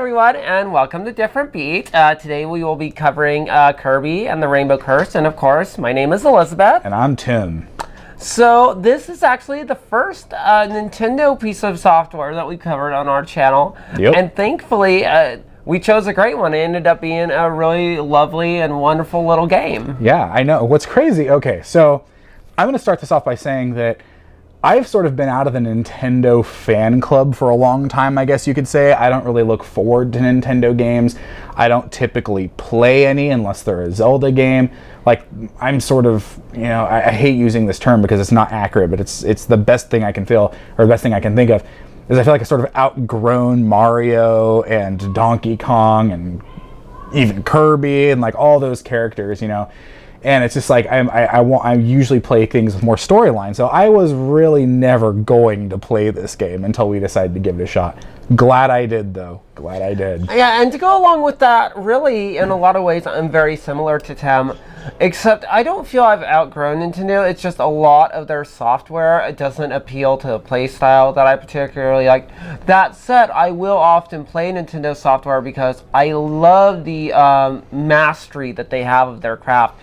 everyone, and welcome to Different Beat. Today we will be covering Kirby and the Rainbow Curse, and of course, my name is Elizabeth. And I'm Tim. So this is actually the first Nintendo piece of software that we covered on our channel. Yep. And thankfully, we chose a great one. It ended up being a really lovely and wonderful little game. Yeah, I know. What's crazy, okay, so I'm going to start this off by saying that I've sort of been out of the Nintendo fan club for a long time, I guess you could say. I don't really look forward to Nintendo games. I don't typically play any unless they're a Zelda game. Like, I'm sort of, I hate using this term because it's not accurate, but it's the best thing I can feel, or the best thing I can think of, is I feel like I sort of outgrown Mario and Donkey Kong and even Kirby and like all those characters, And it's just like I usually play things with more storyline. So I was really never going to play this game until we decided to give it a shot. Glad I did, though. Glad I did. Yeah, and to go along with that, really, in a lot of ways, I'm very similar to Tim. Except I don't feel I've outgrown Nintendo. It's just a lot of their software. It doesn't appeal to a play style that I particularly like. That said, I will often play Nintendo software because I love the mastery that they have of their craft.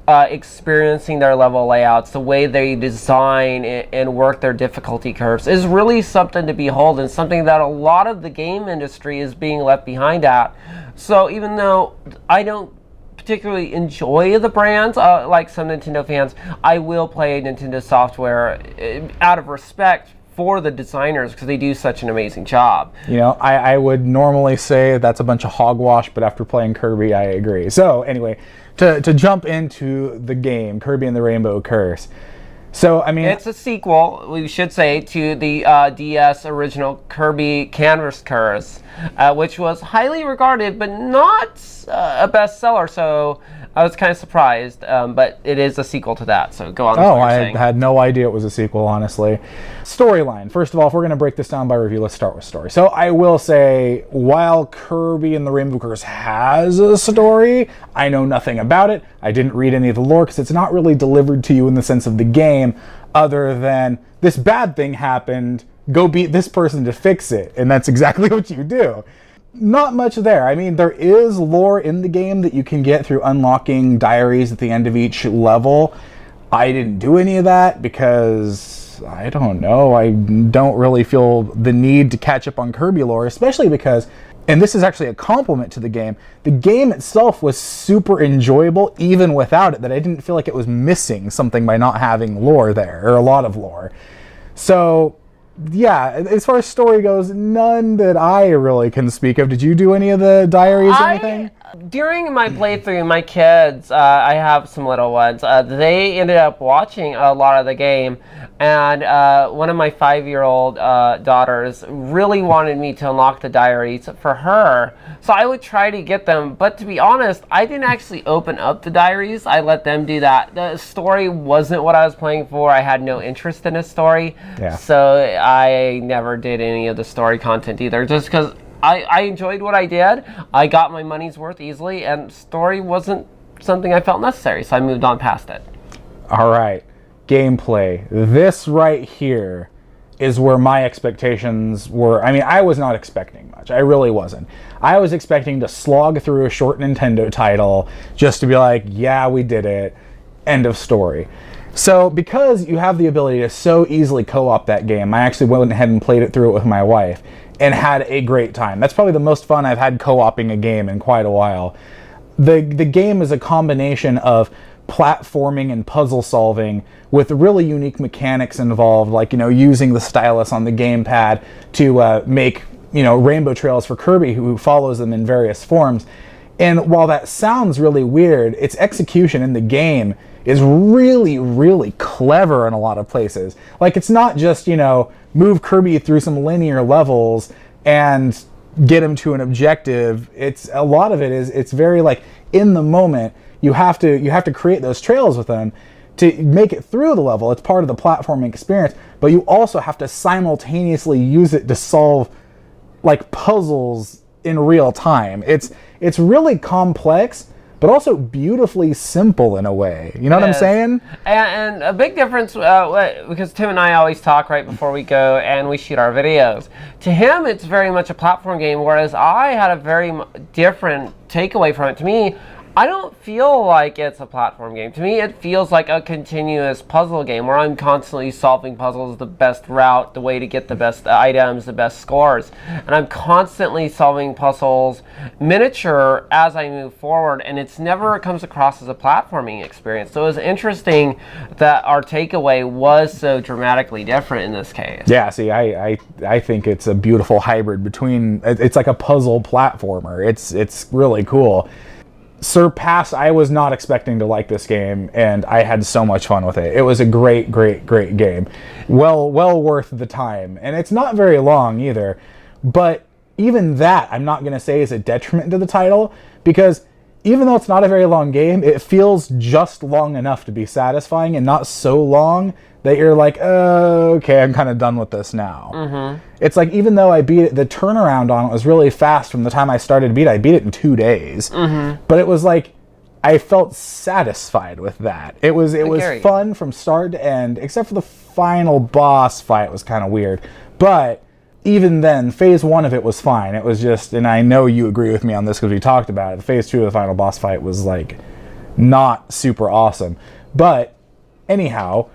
Experiencing their level layouts, the way they design and work their difficulty curves is really something to behold, and something that a lot of the game industry is being left behind at. So even though I don't particularly enjoy the brands like some Nintendo fans, I will play Nintendo software out of respect for the designers because they do such an amazing job. I would normally say that's a bunch of hogwash, but after playing Kirby, I agree. So anyway, to jump into the game, Kirby and the Rainbow Curse. So, I mean, it's a sequel, we should say, to the DS original Kirby Canvas Curse, which was highly regarded, but not a bestseller. So I was kind of surprised, but it is a sequel to that. So go on. Oh, I had no idea it was a sequel, honestly. Storyline. First of all, if we're going to break this down by review, let's start with story. So I will say, while Kirby and the Rainbow Curse has a story, I know nothing about it. I didn't read any of the lore because it's not really delivered to you in the sense of the game, other than this bad thing happened, go beat this person to fix it. And that's exactly what you do. Not much there. I mean, there is lore in the game that you can get through unlocking diaries at the end of each level. I didn't do any of that because, I don't know, I don't really feel the need to catch up on Kirby lore, especially because, and this is actually a compliment to the game itself was super enjoyable even without it, that I didn't feel like it was missing something by not having lore there, or a lot of lore. So, yeah, as far as story goes, none that I really can speak of. Did you do any of the diaries or anything? During my playthrough, my kids, I have some little ones, they ended up watching a lot of the game, and one of my 5-year-old daughters really wanted me to unlock the diaries for her, so I would try to get them, but to be honest, I didn't actually open up the diaries. I let them do that. The story wasn't what I was playing for. I had no interest in a story, so I never did any of the story content either, just because I enjoyed what I did. I got my money's worth easily, and story wasn't something I felt necessary, so I moved on past it. All right, gameplay. This right here is where my expectations were. I mean, I was not expecting much. I really wasn't. I was expecting to slog through a short Nintendo title just to be like, yeah, we did it. End of story. So because you have the ability to so easily co-op that game, I actually went ahead and played it through it with my wife and had a great time. That's probably the most fun I've had co-oping a game in quite a while. The game is a combination of platforming and puzzle solving with really unique mechanics involved, like, using the stylus on the gamepad to make, rainbow trails for Kirby, who follows them in various forms. And while that sounds really weird, its execution in the game is really, really clever in a lot of places. Like, it's not just, move Kirby through some linear levels and get him to an objective. It's a lot of it is, it's very like in the moment. You have to create those trails with them to make it through the level. It's part of the platforming experience, but you also have to simultaneously use it to solve like puzzles in real time. It's really complex, but also beautifully simple in a way. You know what I'm saying? And a big difference, because Tim and I always talk right before we go and we shoot our videos. To him, it's very much a platform game, whereas I had a very different takeaway from it. To me, I don't feel like it's a platform game. To me, it feels like a continuous puzzle game where I'm constantly solving puzzles, the best route, the way to get the best items, the best scores. And I'm constantly solving puzzles, miniature, as I move forward, and it's never comes across as a platforming experience. So it was interesting that our takeaway was so dramatically different in this case. Yeah, see, I think it's a beautiful hybrid between, it's like a puzzle platformer. It's really cool. I was not expecting to like this game, and I had so much fun with it. It was a great game. Well worth the time. And it's not very long either. But even that, I'm not going to say is a detriment to the title, because even though it's not a very long game, it feels just long enough to be satisfying and not so long that you're like, oh, okay, I'm kind of done with this now. Mm-hmm. It's like, even though I beat it, the turnaround on it was really fast from the time I started to beat it. I beat it in 2 days. Mm-hmm. But it was like, I felt satisfied with that. It was fun from start to end, except for the final boss fight was kind of weird. But even then, phase 1 of it was fine. It was just, and I know you agree with me on this because we talked about it, phase 2 of the final boss fight was like not super awesome. But anyhow,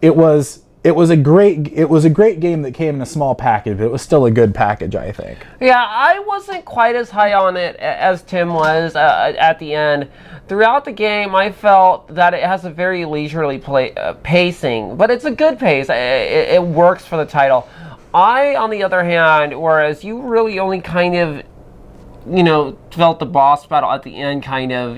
it was a great game that came in a small package, but it was still a good package, I think. Yeah, I wasn't quite as high on it as Tim was at the end. Throughout the game, I felt that it has a very leisurely pacing, but it's a good pace. It works for the title. I, on the other hand, whereas you really only kind of, felt the boss battle at the end kind of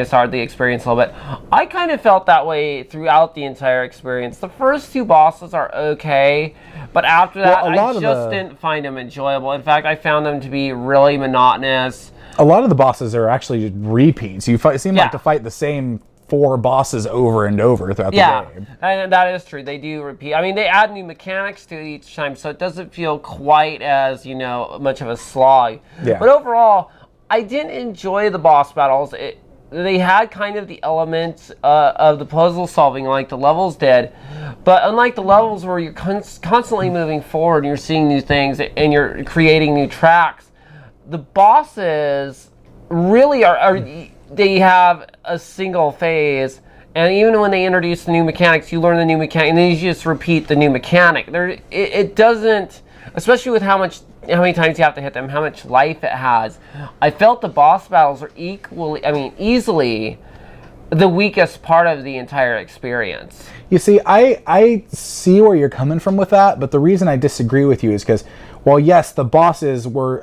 started the experience a little bit. I kind of felt that way throughout the entire experience. The first 2 bosses are okay, but after that, I just didn't find them enjoyable. In fact, I found them to be really monotonous. A lot of the bosses are actually repeats. You seem like to fight the same 4 bosses over and over throughout the game. Yeah, and that is true. They do repeat. I mean, they add new mechanics to it each time, so it doesn't feel quite as, much of a slog. Yeah. But overall, I didn't enjoy the boss battles. They had kind of the elements of the puzzle solving like the levels did, but unlike the levels where you're constantly moving forward and you're seeing new things and you're creating new tracks, the bosses really are they have a single phase, and even when they introduce the new mechanics, you learn the new mechanic, and then you just repeat the new mechanic. It doesn't, especially with how many times you have to hit them, how much life it has. I felt the boss battles are easily the weakest part of the entire experience. You see, I see where you're coming from with that, but the reason I disagree with you is because, well, yes, the bosses were,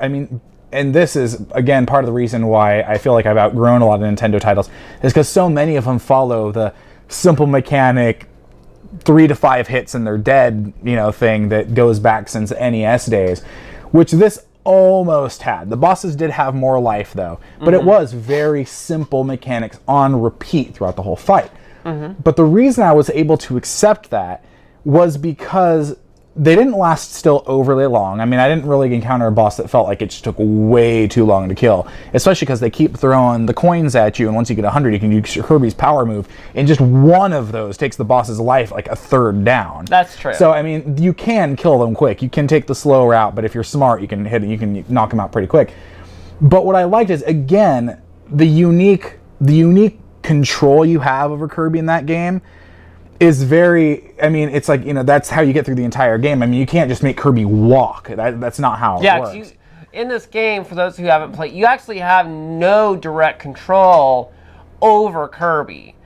and this is, again, part of the reason why I feel like I've outgrown a lot of Nintendo titles, is because so many of them follow the simple mechanic, 3 to 5 hits and they're dead, thing that goes back since NES days, which this almost had. The bosses did have more life, though, but it was very simple mechanics on repeat throughout the whole fight. Mm-hmm. But the reason I was able to accept that was because they didn't last still overly long. I didn't really encounter a boss that felt like it just took way too long to kill, especially because they keep throwing the coins at you, and once you get 100, you can use Kirby's power move, and just one of those takes the boss's life like a third down. That's true. So, you can kill them quick. You can take the slow route, but if you're smart, you can knock them out pretty quick. But what I liked is, again, the unique control you have over Kirby in that game is very, it's like, that's how you get through the entire game. You can't just make Kirby walk. That's not how it works. In this game, for those who haven't played, you actually have no direct control over Kirby,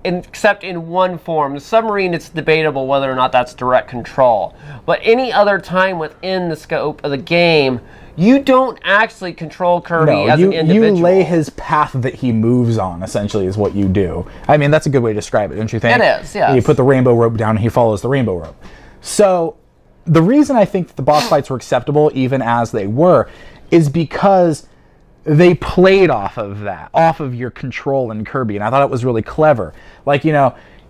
except in one form. The submarine, it's debatable whether or not that's direct control. But any other time within the scope of the game, you don't actually control Kirby as an individual. You lay his path that he moves on, essentially, is what you do. That's a good way to describe it, don't you think? It is, yes. You put the rainbow rope down and he follows the rainbow rope. So, the reason I think that the boss fights were acceptable, even as they were, is because they played off of that, off of your control in Kirby, and I thought it was really clever. Like,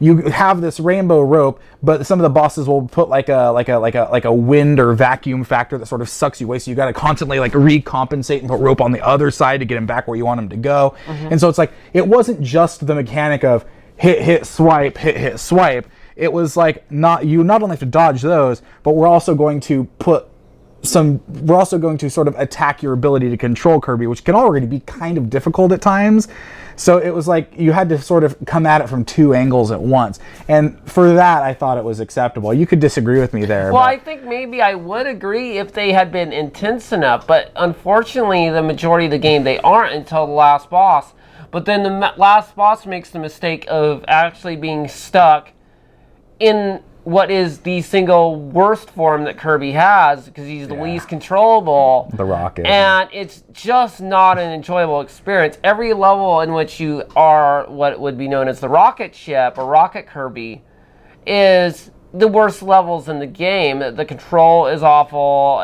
you have this rainbow rope, but some of the bosses will put like a wind or vacuum factor that sort of sucks you away. So you got to constantly like recompensate and put rope on the other side to get him back where you want him to go. And so it's like, it wasn't just the mechanic of hit, swipe, hit, swipe. It was like, not only have to dodge those, but we're also going to sort of attack your ability to control Kirby, which can already be kind of difficult at times. So it was like you had to sort of come at it from two angles at once. And for that, I thought it was acceptable. You could disagree with me there. Well, I think maybe I would agree if they had been intense enough, but unfortunately, the majority of the game, they aren't until the last boss. But then the last boss makes the mistake of actually being stuck in what is the single worst form that Kirby has, because he's the least controllable. The rocket. And it's just not an enjoyable experience. Every level in which you are what would be known as the rocket ship or rocket Kirby is the worst levels in the game. The control is awful.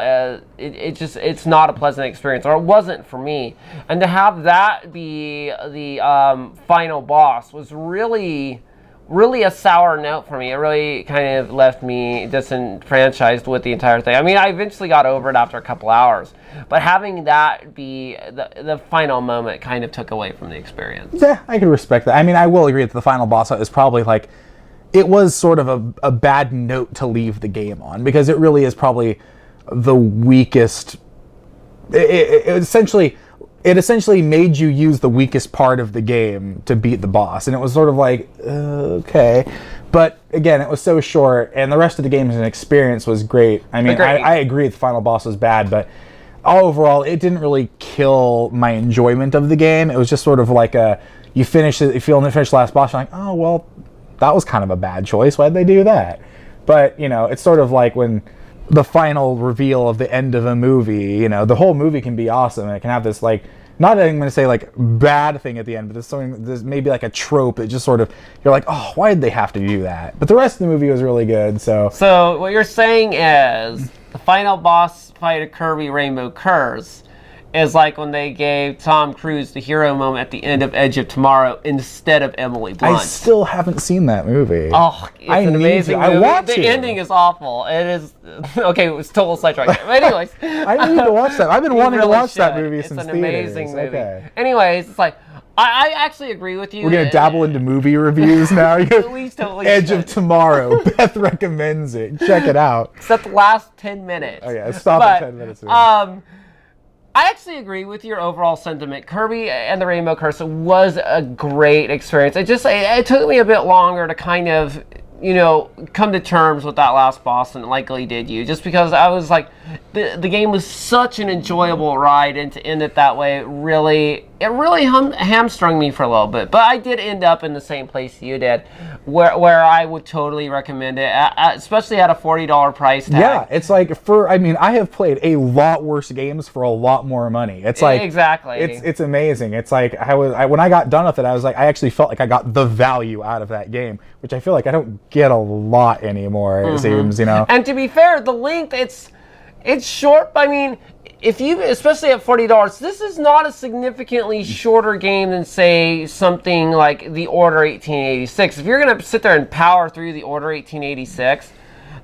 It's not a pleasant experience, or it wasn't for me. And to have that be the final boss was really a sour note for me. It really kind of left me disenfranchised with the entire thing. I mean, I eventually got over it after a couple hours, but having that be the final moment kind of took away from the experience. Yeah, I can respect that. I mean, I will agree that the final boss is probably like, it was sort of a bad note to leave the game on, because it really is probably the weakest. It essentially made you use the weakest part of the game to beat the boss. And it was sort of like, okay. But again, it was so short, and the rest of the game as an experience was great. I mean, I agree the final boss was bad, but overall, it didn't really kill my enjoyment of the game. It was just sort of like you finish the last boss, you're like, oh, well, that was kind of a bad choice. Why'd they do that? But, it's sort of like when the final reveal of the end of a movie, the whole movie can be awesome, and it can have this, like, not that I'm going to say, like, bad thing at the end, but there's maybe like a trope that just sort of, you're like, oh, why did they have to do that? But the rest of the movie was really good, so. So, what you're saying is, the final boss fight of Kirby Rainbow Curse is like when they gave Tom Cruise the hero moment at the end of Edge of Tomorrow instead of Emily Blunt. I still haven't seen that movie. Oh, it's an amazing movie. I want to. The ending is awful. It is, okay, it was total sidetrack. But anyways. I need to watch that. I've been wanting to watch that movie since theaters. It's an amazing movie. Okay. Anyways, it's like, I actually agree with you. We're going to dabble into movie reviews now. We totally Edge of Tomorrow. Beth recommends it. Check it out. Except the last 10 minutes. Oh yeah, stop at 10 minutes. I actually agree with your overall sentiment. Kirby and the Rainbow Curse was a great experience. It took me a bit longer to kind of, come to terms with that last boss than it likely did you. Just because I was like, the game was such an enjoyable ride, and to end it that way, it really hamstrung me for a little bit. But I did end up in the same place you did, where I would totally recommend it, especially at a $40 price tag. Yeah, it's like I have played a lot worse games for a lot more money. It's like exactly. It's amazing. It's like when I got done with it, I was like, I actually felt like I got the value out of that game, which I feel like I don't get a lot anymore. It seems, And to be fair, the length it's short. I mean, if you, especially at $40, this is not a significantly shorter game than, say, something like The Order 1886. If you're going to sit there and power through The Order 1886,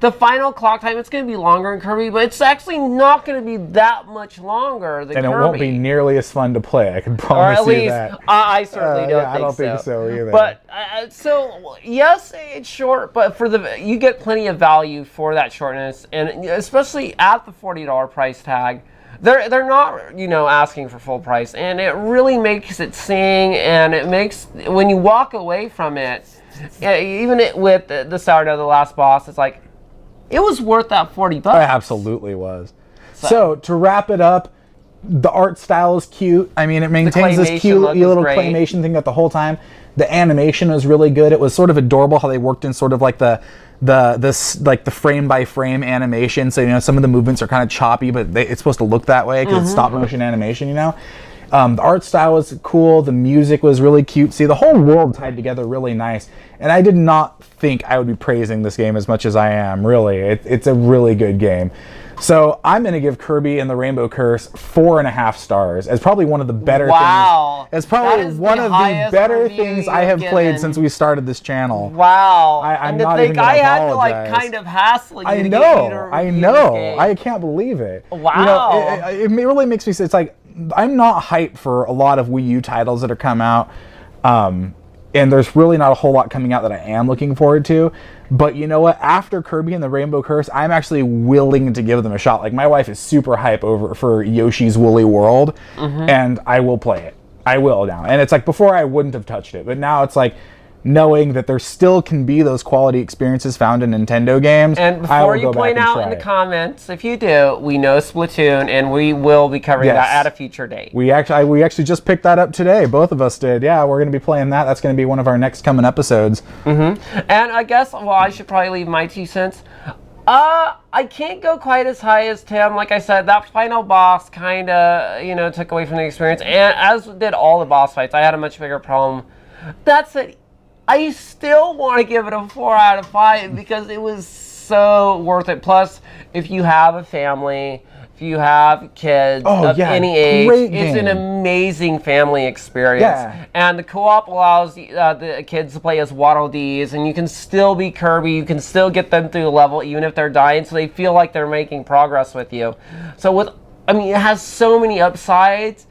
the final clock time, it's going to be longer in Kirby, but it's actually not going to be that much longer than Kirby. And it won't be nearly as fun to play, I can promise you that. Or at least, I certainly don't think so. I don't think so either. But, so, yes, it's short, but you get plenty of value for that shortness, and especially at the $40 price tag. They're not, asking for full price, and it really makes it sing, and it makes, when you walk away from it, even with the sourdough, the last boss, it's like, it was worth that $40. It absolutely was. So to wrap it up, the art style is cute. I mean, it maintains this cute little claymation thing the whole time. The animation was really good. It was sort of adorable how they worked in sort of like the frame by frame animation. So some of the movements are kind of choppy, but it's supposed to look that way because it's stop motion animation. The art style was cool. The music was really cutesy. The whole world tied together really nice. And I did not think I would be praising this game as much as I am, really. It's a really good game. So I'm going to give Kirby and the Rainbow Curse 4.5 stars. It's probably one of the better things. It's probably one of the better things I have played since we started this channel. Wow. I'm and to not think even gonna I had to apologize. kind of hassle you I to get you to I review know. this game. I can't believe it. Wow. It really makes me say, it's like, I'm not hyped for a lot of Wii U titles that are come out. And there's really not a whole lot coming out that I am looking forward to. But you know what? After Kirby and the Rainbow Curse, I'm actually willing to give them a shot. Like, my wife is super hype for Yoshi's Woolly World, and I will play it. I will now. And it's like, before I wouldn't have touched it, but now it's like, knowing that there still can be those quality experiences found in Nintendo games. And before you point out in the comments, if you do, we know Splatoon, and we will be covering that at a future date. We actually just picked that up today. Both of us did. Yeah, we're going to be playing that. That's going to be one of our next coming episodes. And I guess, well, I should probably leave my 2 cents. I can't go quite as high as Tim. Like I said, that final boss kind of, took away from the experience. And as did all the boss fights, I had a much bigger problem. That's it. I still want to give it a 4 out of 5 because it was so worth it. Plus, if you have a family, if you have kids of any age, it's an amazing family experience. Yeah. And the co-op allows the kids to play as Waddle Dees, and you can still be Kirby. You can still get them through the level even if they're dying, so they feel like they're making progress with you. So it has so many upsides.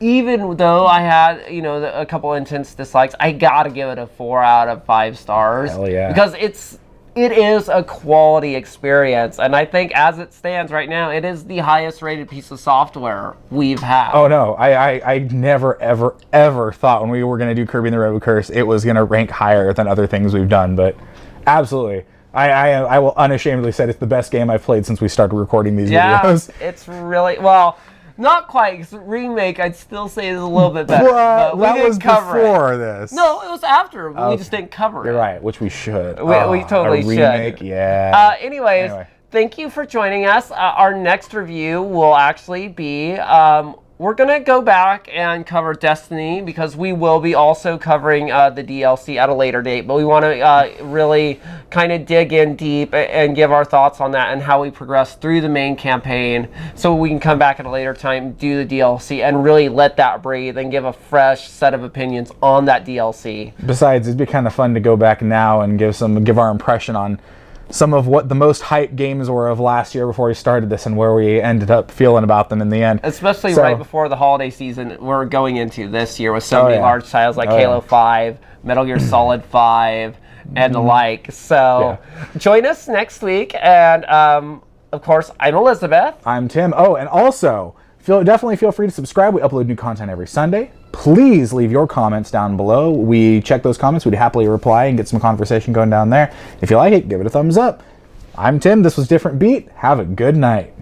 Even though I had, a couple intense dislikes, I gotta give it a 4 out of 5 stars. Hell yeah. Because it is a quality experience, and I think as it stands right now, it is the highest rated piece of software we've had. Oh no, I never ever ever thought when we were gonna do Kirby and the Rainbow Curse it was gonna rank higher than other things we've done, but absolutely. I will unashamedly say it's the best game I've played since we started recording these videos. Yeah, it's really, well, not quite, because Remake I'd still say is a little bit better. But we didn't cover before it. This. No, it was after. We just didn't cover it. You're right, which we should. We totally remake, should. Yeah. Anyways, thank you for joining us. Our next review will actually be... we're going to go back and cover Destiny because we will be also covering the DLC at a later date. But we want to really kind of dig in deep and give our thoughts on that and how we progress through the main campaign so we can come back at a later time, do the DLC, and really let that breathe and give a fresh set of opinions on that DLC. Besides, it'd be kind of fun to go back now and give our impression on some of what the most hyped games were of last year before we started this and where we ended up feeling about them in the end. Especially right before the holiday season we're going into this year with so many large titles like Halo 5, Metal Gear Solid 5, and the like. So join us next week. And of course, I'm Elizabeth. I'm Tim. Oh, and also, definitely feel free to subscribe. We upload new content every Sunday. Please leave your comments down below. We check those comments. We'd happily reply and get some conversation going down there. If you like it, give it a thumbs up. I'm Tim. This was Different Beat. Have a good night.